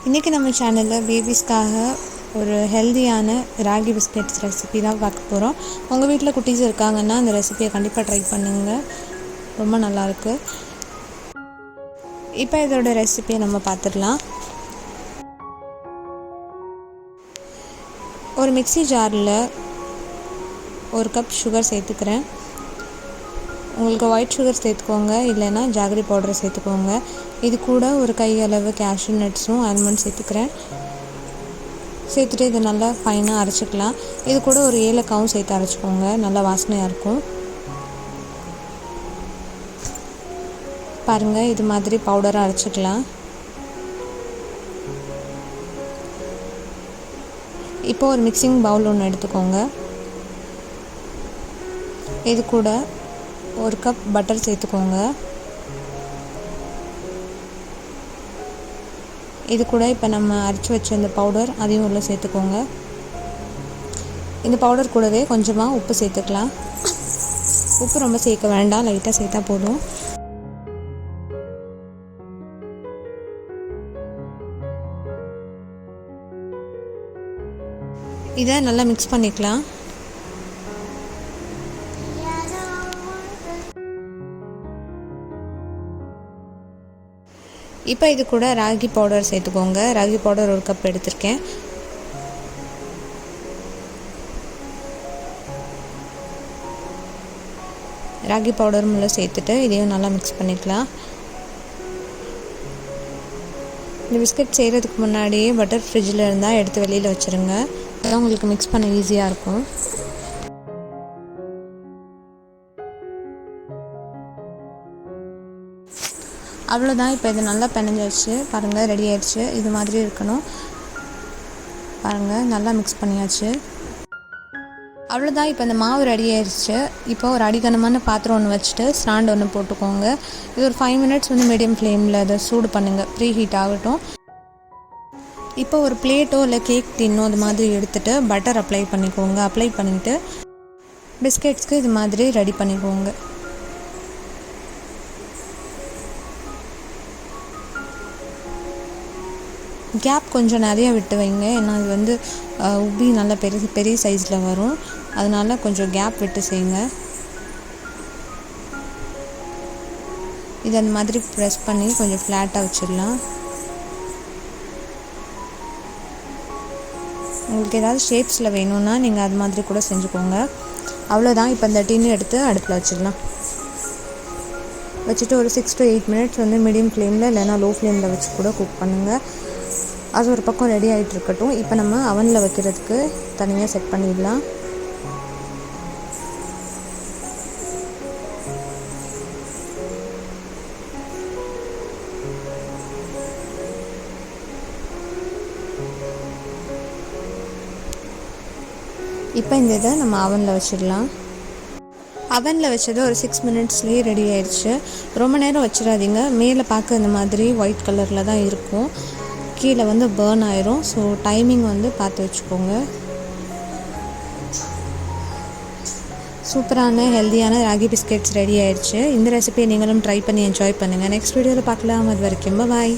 இன்றைக்கி நம்ம சேனலில் பேபிஸ்க்காக ஒரு ஹெல்தியான ராகி பிஸ்கெட்ஸ் ரெசிபி தான் பார்க்க போகிறோம். உங்கள் வீட்டில் குட்டீஸ் இருக்காங்கன்னா அந்த ரெசிபியை கண்டிப்பாக ட்ரை பண்ணுங்கள், ரொம்ப நல்லாயிருக்கு. இப்போ இதோட ரெசிபியை நம்ம பார்த்துடலாம். ஒரு மிக்ஸி ஜாரில் ஒரு கப் சுகர் சேர்த்துக்கிறேன். உங்களுக்கு ஒயிட் சுகர் சேர்த்துக்கோங்க, இல்லைன்னா ஜாகரி பவுடரை சேர்த்துக்கோங்க. இது கூட ஒரு கையளவு கேஷ்யூ நட்ஸும் ஆல்மண்ட் சேர்த்துக்கிறேன். சேர்த்துட்டு இதை நல்லா ஃபைனாக அரைச்சிக்கலாம். இது கூட ஒரு ஏலக்காவும் சேர்த்து அரைச்சிக்கோங்க, நல்லா வாசனையாக இருக்கும். பாருங்கள், இது மாதிரி பவுடராக அரைச்சிக்கலாம். இப்போது ஒரு மிக்சிங் பவுல் ஒன்று எடுத்துக்கோங்க. இது கூட ஒரு கப் பட்டர் சேர்த்துக்கோங்க. இது கூட இப்போ நம்ம அரைச்சி வச்ச இந்த பவுடர் அதையும் உள்ளே சேர்த்துக்கோங்க. இந்த பவுடர் கூடவே கொஞ்சமாக உப்பு சேர்த்துக்கலாம். உப்பு ரொம்ப சேர்க்க வேண்டாம், லைட்டாக சேர்த்தா போதும். இதை நல்லா மிக்ஸ் பண்ணிக்கலாம். இப்போ இது கூட ராகி பவுடர் சேர்த்துக்கோங்க. ராகி பவுடர் ஒரு கப் எடுத்திருக்கேன். ராகி பவுடரும் உள்ள சேர்த்துட்டு இதையும் நல்லா மிக்ஸ் பண்ணிக்கலாம். இந்த பிஸ்கட் செய்கிறதுக்கு முன்னாடியே பட்டர் ஃப்ரிட்ஜில் இருந்தால் எடுத்து வெளியில் வச்சுருங்க, அதான் உங்களுக்கு மிக்ஸ் பண்ண ஈஸியாக இருக்கும். அவ்வளோதான், இப்போ இது நல்லா பிணைஞ்சாச்சு. பாருங்கள், ரெடி ஆயிடுச்சு. இது மாதிரி இருக்கணும். பாருங்கள், நல்லா மிக்ஸ் பண்ணியாச்சு. அவ்வளோதான், இப்போ இந்த மாவு ரெடி ஆயிடுச்சு. இப்போ ஒரு அடிகனமான பாத்திரம் ஒன்று வச்சுட்டு ஸ்டாண்ட் ஒன்று போட்டுக்கோங்க. இது ஒரு 5 மினிட்ஸ் மீடியம் ஃப்ளேமில் அதை சூடு பண்ணுங்கள், ப்ரீ ஹீட் ஆகட்டும். இப்போ ஒரு பிளேட்டோ இல்லை கேக் டின்னோ அது மாதிரி எடுத்துகிட்டு பட்டர் அப்ளை பண்ணிக்கோங்க. அப்ளை பண்ணிவிட்டு பிஸ்கெட்ஸ்க்கு இது மாதிரி ரெடி பண்ணிக்கோங்க. கேப் கொஞ்சம் நிறையா விட்டு வைங்க, ஏன்னா அது வந்து உப்பி நல்லா பெரிய சைஸில் வரும். அதனால் கொஞ்சம் கேப் விட்டு செய்யுங்க. இது அந்த மாதிரி ப்ரெஸ் பண்ணி கொஞ்சம் ஃப்ளாட்டாக வச்சிடலாம். உங்களுக்கு ஏதாவது ஷேப்ஸில் வேணும்னா நீங்கள் அது மாதிரி கூட செஞ்சுக்கோங்க. அவ்வளோதான், இப்போ இந்த டின்னு எடுத்து அடுப்பில் வச்சிடலாம். வச்சுட்டு ஒரு 6 to 8 மினிட்ஸ் மீடியம் ஃப்ளேமில் இல்லைன்னா லோ ஃப்ளேமில் வச்சு கூட குக் பண்ணுங்கள். அது ஒரு பக்கம் ரெடி ஆகிட்டு இருக்கட்டும். இப்போ நம்ம அவனில் வைக்கிறதுக்கு தனியாக செட் பண்ணிடலாம். இப்போ இந்த இதை நம்ம அவனில் வச்சிடலாம். அவனில் வச்சது ஒரு 6 மினிட்ஸ்லேயே ரெடி ஆயிடுச்சு. ரொம்ப நேரம் வச்சிடாதீங்க, மேலே பார்க்க இந்த மாதிரி ஒயிட் கலரில் தான் இருக்கும், கீழே பேர்ன் ஆயிரும். ஸோ டைமிங் பார்த்து வச்சுக்கோங்க. சூப்பரான ஹெல்தியான ராகி பிஸ்கெட்ஸ் ரெடி ஆயிடுச்சு. இந்த ரெசிபியை நீங்களும் ட்ரை பண்ணி என்ஜாய் பண்ணுங்கள். நெக்ஸ்ட் வீடியோவில் பார்க்கலாம். அது வரைக்கும் பாய்.